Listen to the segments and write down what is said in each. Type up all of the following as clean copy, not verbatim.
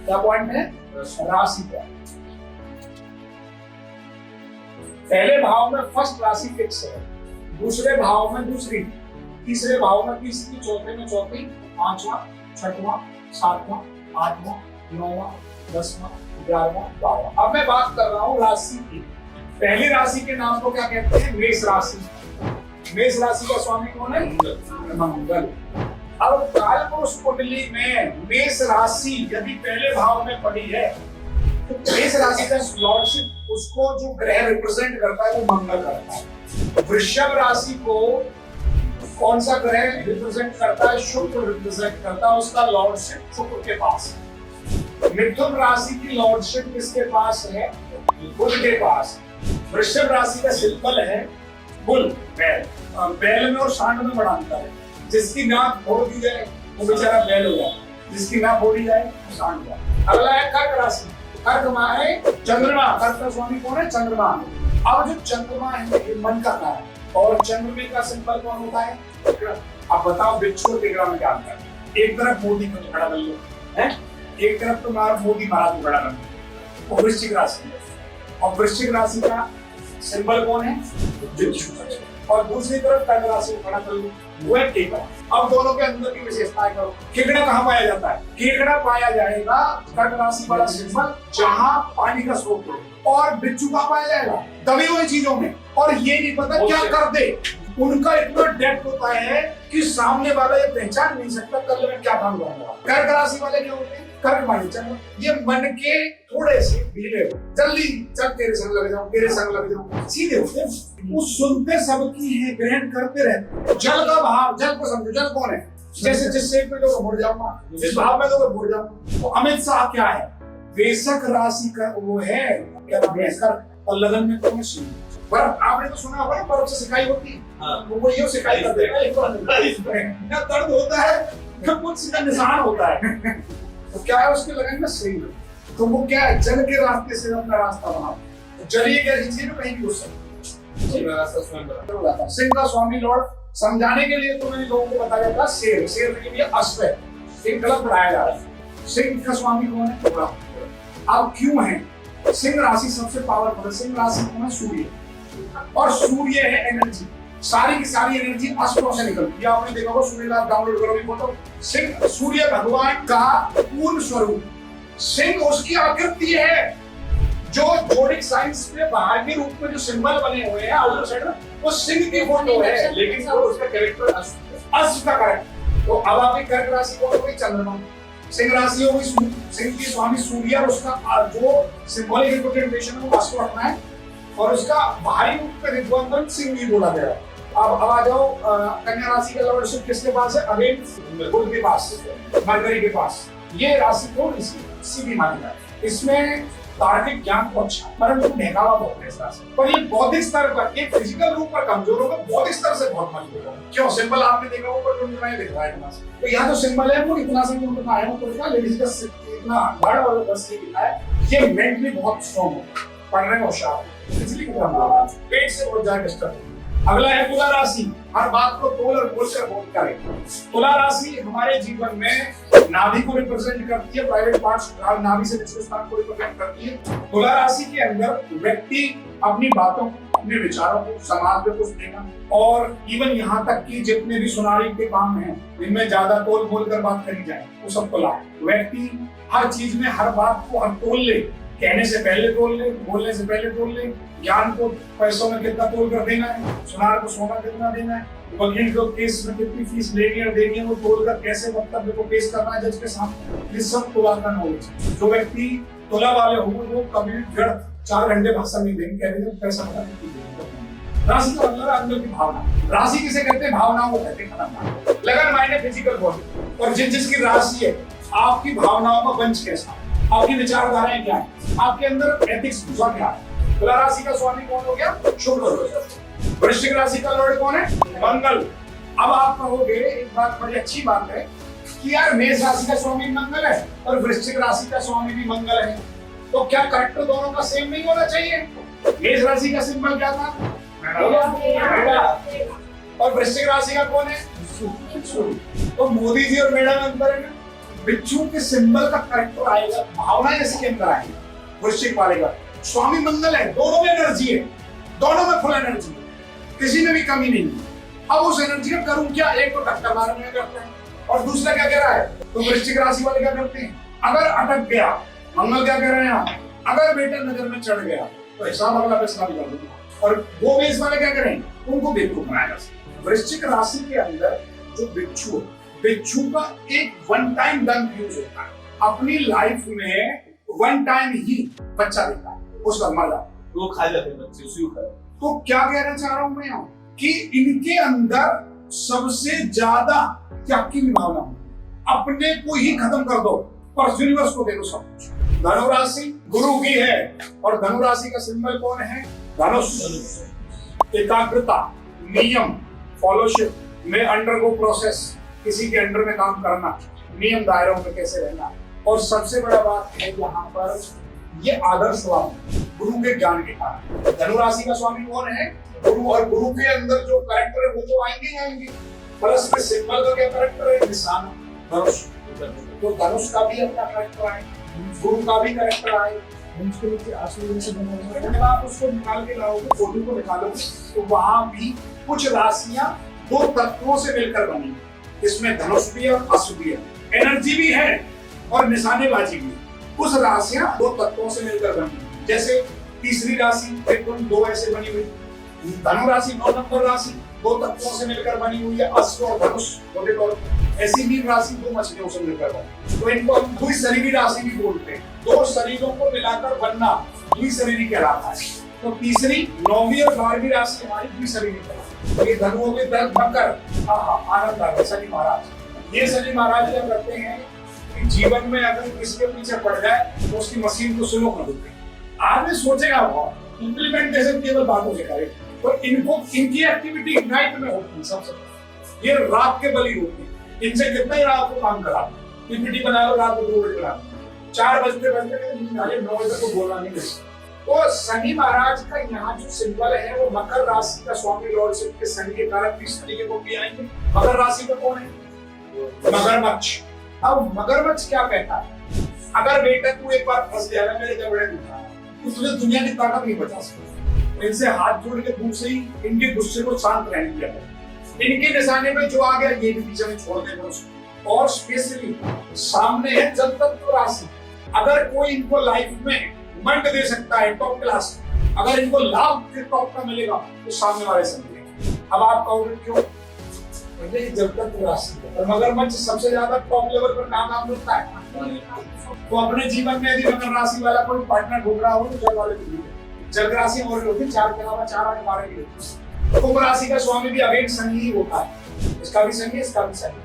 क्या पॉइंट है? राशि का। पहले भाव में फर्स्ट राशि फिक्स है, दूसरे भाव में दूसरी, तीसरे भाव में तीसरी, चौथे में चौथी, पांचवा, छठवां, सातवां, आठवां, नौवां, 10वां, 11वां, 12वां। अब मैं बात कर रहा हूं राशि की। पहली राशि के नाम को क्या कहते हैं? मेष राशि। मेष राशि का स्वामी कौन है? मंगल। अब कालपुरुष कुंडली में मेष राशि यदि पहले भाव में पड़ी है तो मेष राशि का लॉर्डशिप उसको जो ग्रह रिप्रेजेंट करता है वो मंगल करता है। वृषभ राशि को कौन सा ग्रह रिप्रेजेंट करता है? शुक्र रिप्रेजेंट करता है, उसका लॉर्डशिप शुक्र के पास है। मिथुन राशि की लॉर्डशिप किसके पास है? बुध के पास। वृषभ राशि का सिंबल है बुल, बैल। बैल में और सांड में बड़ा अंतर है। जिसकी नाक फोड़ दी जाए वो बेचारा बैल हो जाए, जिसकी नाक फोड़ी जाए वो सांड हो जाए। अगला है कर्क राशि। कर्क मां है चंद्रमा। कर्क का स्वामी कौन है? चंद्रमा। अब जो चंद्रमा है ये मन का है और चंद्रमा का सिंबल कौन होता है? अब बताओ बिच्छू और तिगड़ा में क्या अंतर है? एक तरफ मोदी को खड़ा कर लो है, एक तरफ तो मोदी महाराज को खड़ा कर लो। और वृश्चिक राशि है, और वृश्चिक राशि का सिंबल कौन है? बिच्छू। और दूसरी तरफ कर्क राशि को खड़ा कर लो, वो है केकड़ा। अब दोनों के अंदर की विशेषताएं करो। केकड़ा कहाँ पाया जाता है? केकड़ा पाया जाएगा कर्क राशि वाला सिंबल जहां पानी का स्रोत हो, और बिच्छू कहाँ पाया जाएगा? दबी हुई चीजों में। और ये नहीं पता क्या कर दे, उनका इतना डेप्थ होता है कि सामने वाला ये पहचान नहीं सकता कल में क्या काम करूंगा। कर्क राशि वाले क्या होते हैं? कर्क मानी चलो ये मन के थोड़े से ढीले हो, जल्दी चल तेरे संग लग जाओ, तेरे संग लग जाओ, सीधे होते हैं। वो सुनते सबकी है, ग्रहण करते रहते। जल का भाव, जल को समझो, जल कौन है? जैसे जिस शेप में लोग मुड़ जाऊंगा, जिस भाव में लोग मुड़ जाऊंगा। तो अमित शाह क्या है? वृषभ राशि का वो है क्या नाम है इसका? और लगन में कौन सी? बर्फ। आपने तो सुना होगा बर्फ से सिकाई होती है। हाँ। वो ये सिकाई कर देगा, क्या दर्द होता है, क्या कुछ सीधा निशान होता है। तो क्या है उसके लगन में? सिंह। तो वो क्या है? जल के रास्ते से अपना रास्ता बना। जल ही कैसी चीज है कहीं भी घुस सकती है। सिंह का स्वामी लॉर्ड समझाने के लिए तो मैंने लोगों को बताया था शेर। शेर के लिए अश्व है, एक गलत बढ़ाया जा रहा है। सिंह का स्वामी कौन है? घोड़ा। अब क्यों है? सिंह राशि सबसे पावरफुल है। सिंह राशि कौन है? सूर्य। और सूर्य है एनर्जी, सारी की सारी एनर्जी अस्त्रों से निकलती है। आपने देखा होगा, सूर्य का डाउनलोड करो फोटो। सिंह सूर्य भगवान का पूर्ण स्वरूप। सिंह उसकी आकृति है जो जोडिक साइंस में बाहर के रूप में जो सिंबल बने हुए हैं आउटर साइड में, वो सिंह की फोटो है, लेकिन वो उसका कैरेक्टर अश्व का कैरेक्टर। तो अब आपकी कर्क राशि कौन हो गई? चंद्रमा। सिंह राशि हो गई सिंह की स्वामी सूर्य, और उसका जो सिंबॉलिक रिप्रेजेंटेशन है वो अश्व रखना है, और उसका बाहरी रूप में रिद्वान सिंह भी बोला गया। अब आ जाओ कन्या राशि का लॉर्डशिप किसके पास है? अगेन बुध के पास, मरकरी के पास। ये राशि थोड़ी सी सीधी मानी जाए। इसमें तार्किक ज्ञान तो अच्छा, परंतु ढेकावा बहुत है इस राशि पर। ये बौद्धिक स्तर पर, एक फिजिकल रूप पर कमजोर होगा, बौद्धिक स्तर से बहुत मजबूत होगा। क्यों? सिंबल आपने देखा ऊपर टुनटुना दिख रहा है। तो यहाँ जो सिंबल है वो इतना से टुनटुना है, वो तो लेडीज का इतना बड़ा और बस दिखा है। ये मेंटली बहुत स्ट्रॉन्ग होगा, पढ़ने में होशियार, इसलिए पेट से बहुत ज्यादा डिस्टर्ब। अगला है तुला राशि। हर बात को तोल और बोल कर बोल करें। तुला राशि हमारे जीवन में नाभि को रिप्रेजेंट करती है, प्राइवेट पार्ट्स नाभि से निचले स्थान को रिप्रेजेंट करती है। तुला राशि के अंदर व्यक्ति अपनी बातों को, अपने विचारों को समाज में कुछ देगा, और इवन यहाँ तक कि जितने भी सुनारी के काम हैं जिनमें ज्यादा तोल बोल कर बात करी जाए वो सब तुला। व्यक्ति हर चीज में हर बात को हर तोल ले, कहने से पहले तोल ले, बोलने से पहले तोल ले। ज्ञान को पैसों में कितना तोल कर देना है, सुनार को सोना कितना देना है, वकील को केस में कितनी फीस लेनी है देनी है, वो तोल कर कैसे वक्तव्य को पेश करना है जज के सामने, ये सब तुला का नॉलेज है। जो व्यक्ति तुला वाले होंगे वो कभी भी व्यर्थ 4 घंटे भाषण नहीं देंगे, कह देंगे पैसा बता देंगे। राशि का मतलब अंदर की भावना। राशि किसे कहते हैं? भावनाओं को कहते हैं। लगन मायने फिजिकल बॉडी। और जिसकी राशि है, आपकी भावनाओं का वंश कैसा, आपकी विचारधाराएं क्या है, आपके अंदर एथिक्स घुसा क्या है। तुला राशि का स्वामी कौन हो गया? शुक्र। वृश्चिक राशि का लॉर्ड कौन है? मंगल। अब आप कहोगे, एक बात बड़ी अच्छी बात है कि यार मेष राशि का स्वामी मंगल है और वृश्चिक राशि का स्वामी भी मंगल है, तो क्या करेक्टर दोनों का सेम नहीं होना चाहिए? मेष राशि का सिंबल क्या था? और वृश्चिक राशि का कौन है? तो मोदी जी और मेडा में अंतर है ना? बिच्छू के सिंबल का करेक्टर आएगा, भावना इसके अंदर आएगी। वृश्चिक वाले का स्वामी मंगल है, दोनों में एनर्जी है, दोनों में फुल एनर्जी है, किसी में भी कमी नहीं है। अब उस एनर्जी का करूं क्या? एक तो टक्कर मारने में करते हैं और दूसरा क्या कह रहा है? तो वृश्चिक राशि वाले क्या करते हैं? अगर अटक गया, मंगल क्या कह रहे हैं? अगर बेटा नजर में चढ़ गया तो हिसाब अगला फैसला भी कर दूंगा। और वो बेस वाले क्या करें? उनको बेवकूफ बनाएगा। वृश्चिक राशि के अंदर जो बिच्छू, बिच्छू का एक वन टाइम डन यूज होता है, अपनी लाइफ में वन टाइम ही बच्चा देता है, उसका मर जाता है, वो खा जाते हैं बच्चे, उसी को। तो क्या कहना चाह रहा हूं मैं यहाँ कि इनके अंदर सबसे ज्यादा त्याग की भावना है, अपने को ही खत्म कर दो पर यूनिवर्स को दे दो सब कुछ। धनु राशि गुरु की है और धनु राशि का सिंबल कौन है? धनुष। एकाग्रता, नियम, फॉलोशिप में अंडरगो प्रोसेस, किसी के अंडर में काम करना, नियम दायरों में कैसे रहना। और सबसे बड़ा बात है यहाँ पर ये आदर्शवाद गुरु के ज्ञान के कारण। धनु राशि का स्वामी कौन है? गुरु। और गुरु के अंदर जो कैरेक्टर है वो तो आएंगे ही आएंगे, प्लस में सिंबल का क्या कैरेक्टर है? निशान, धनुष। तो धनुष का भी अपना कैरेक्टर आए, गुरु का भी कैरेक्टर आए। उसके नीचे आंसू से बना हुआ है, जब आप उसको निकाल के लाओगे, फोटो को निकालोगे तो वहां भी कुछ राशियां दो तत्वों से मिलकर बनी, इसमें धनुष भी है और अश्व भी है, एनर्जी भी है और निशानेबाजी भी है। उस राशियां दो तत्वों से मिलकर बनी, जैसे तीसरी राशि एकदम दो ऐसे बनी हुई, धनु राशि 9 नंबर राशि दो तत्वों से मिलकर बनी हुई है, अश्व और धनुष। ऐसी भी राशि दो मछलियों से मिलकर बनी, तो इनको हम द्विशरीरी राशि भी बोलते हैं। दो शरीरों को मिलाकर बनना द्विशरीरी कहलाता है। तो तीसरी, 9वीं और 12वीं राशि हमारी द्विशरीरी कहलाती है। ये धनु हो गए, मकर, आनंद आ गया, शनि महाराज। ये शनि महाराज क्या करते हैं कि जीवन में अगर किसी के पीछे पड़ जाए तो उसकी मशीन को स्लो कर देते हैं। आदमी सोचेगा बहुत, इम्प्लीमेंटेशन केवल बातों से करे। तो इनको, इनकी एक्टिविटी नाइट में होती है सबसे, ये रात के बली होती है। इनसे कितना ही रात को काम करा, पीपीटी बनाओ रात को 2 बजे बना, 4 बजते 9 बजे तक को बोलना नहीं है। तो शनि महाराज का यहाँ जो सिंबल है वो मकर राशि का स्वामी लॉर्डशिप के शनि के कारण भी शनि के को भी आएंगे। मकर राशि का कौन है? मगरमच्छ। अब मगरमच्छ क्या कहता है? अगर बेटा तू एक बार फंस गया ना मेरे जबड़े में, तो तुझे दुनिया की ताकत नहीं बचा सकती। इनसे हाथ जोड़ के दूर से ही इनके गुस्से को शांत रहने दिया है। इनके निशाने में जो आ गया ये भी पीछे में छोड़ देगा उसको। और स्पेशली सामने है जल तत्व राशि। अगर कोई इनको लाइफ में मंड दे सकता है टॉप क्लास, अगर इनको लाभ के टॉप का मिलेगा तो सामने वाले से मिलेगा। अब आप कहोगे क्यों? जल तत्व राशि और मगरमच्छ सबसे ज्यादा टॉप लेवल पर काम होता है। तो अपने जीवन में यदि मकर राशि वाला कोई पार्टनर ढूंढ रहा हो तो जल वाले को ढूंढे। जल राशि और होती है 4 के अलावा 4 और 12 की होती है। कुंभ राशि का स्वामी भी अगेन शनि ही होता है, इसका भी शनि, इसका भी शनि।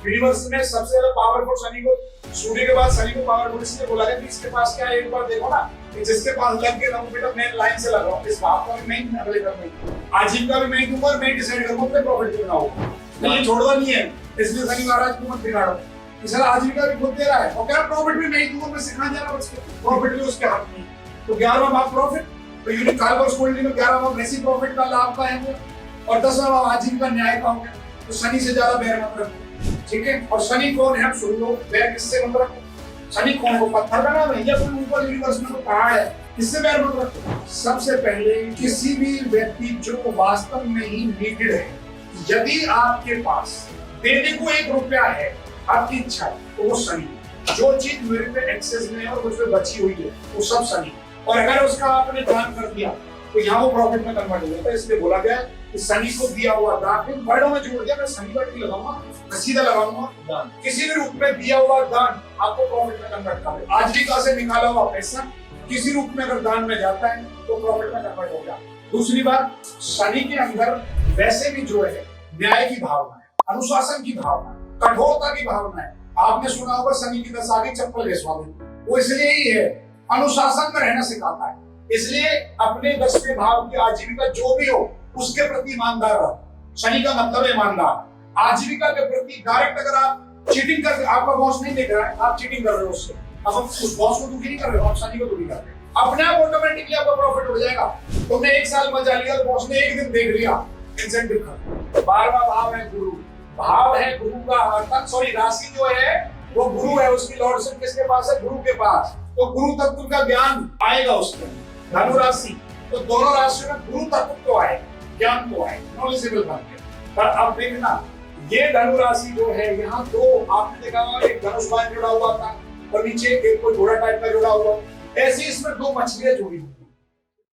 यूनिवर्स में सबसे ज्यादा पावरफुल शनि को, सूर्य के बाद शनि को पावरफुल इसलिए बोला गया कि इसके पास क्या है, एक बार देखो ना कि जिसके पास लग के ना बेटा मेन लाइन से लगाओ, इस भाव का भी मैं ही अगले कर नहीं, आजीविका भी मैं ही दूंगा और मैं डिसाइड करूंगा अपने प्रॉफिट कितना होगा। नहीं छोड़वा नहीं है, इसलिए शनि महाराज को मत बिगाड़ो। इसलिए आजीविका भी खुद दे रहा है और क्या प्रॉफिट भी मैं ही दूंगा, मैं सिखा जा रहा हूं, प्रॉफिट भी उसके हाथ में। तो 11वां भाव प्रॉफिट, तो यूनिट कार्बोस होल्डिंग में 11वां वैसी प्रॉफिट का लाभ का है और 10वां भाव आजीविका न्याय का हो गया। तो शनि से ज्यादा बैर मत रखो, ठीक है। और शनि कौन है? सुन लो, बैर किससे मत रखो। शनि कौन को पत्थर का नाम है या कोई ऊपर यूनिवर्स में कोई पहाड़ है, किससे बैर मत रखो। सबसे पहले किसी भी व्यक्ति जो वास्तव में ही नीडेड है, यदि आपके पास देने को 1 रुपया है, आपकी इच्छा है, तो वो शनि। जो चीज मेरे पे एक्सेस में है और मुझ पे बची हुई है वो सब शनि। और अगर उसका आपने दान कर दिया तो यहाँ वो प्रॉफिट में कन्वर्ट हो जाता है। इसलिए बोला गया कि शनि को दिया हुआ दान, वर्डों में जोड़ दिया, मैं शनि वर्ड नहीं लगाऊंगा, सीधा लगाऊंगा दान। किसी भी रूप में दिया हुआ दान आपको प्रॉफिट में कन्वर्ट कर देगा। आजीविका से निकाला हुआ पैसा किसी रूप में अगर दान में जाता है तो प्रॉफिट में कन्वर्ट हो गया। दूसरी बात, शनि के अंदर वैसे भी जो है न्याय की भावना है, अनुशासन की भावना, कठोरता की भावना है। आपने सुना होगा शनि की दशा आगे चप्पल घिसवा दे, वो इसलिए ही है, अनुशासन में रहना सिखाता है। इसलिए अपने 10वें भाव की आजीविका जो भी हो उसके प्रति ईमानदार रहो। शनि का मतलब है ईमानदार। आजीविका के प्रति डायरेक्ट अगर आप चीटिंग कर, आपका बॉस नहीं देख रहा है, आप चीटिंग कर रहे हो उससे, अब उस बॉस को दुखी नहीं कर रहे हो, आप शनि को दुखी कर रहे हो, अपने आप ऑटोमेटिकली आपका प्रॉफिट हो जाएगा। तुमने 1 साल मजा लिया, बॉस ने 1 दिन देख लिया, इंसेंटिव खा। 12वां भाव है गुरु, भाव है गुरु का, सॉरी राशि जो है वो गुरु है, उसकी लॉर्डशिप किसके पास है? गुरु के पास। तो गुरु तत्व का ज्ञान आएगा उसके अंदर। धनु राशि, तो दोनों राशियों में गुरु तत्व तो आएगा, ज्ञान तो आएगा, नॉलेजेबल बन गया। पर अब देखना, ये धनु राशि जो है, यहाँ दो आपने देखा होगा, एक धनुष बाण जुड़ा हुआ था और नीचे एक कोई घोड़ा टाइप का जुड़ा हुआ, ऐसे इसमें दो मछलियां जुड़ी हुई।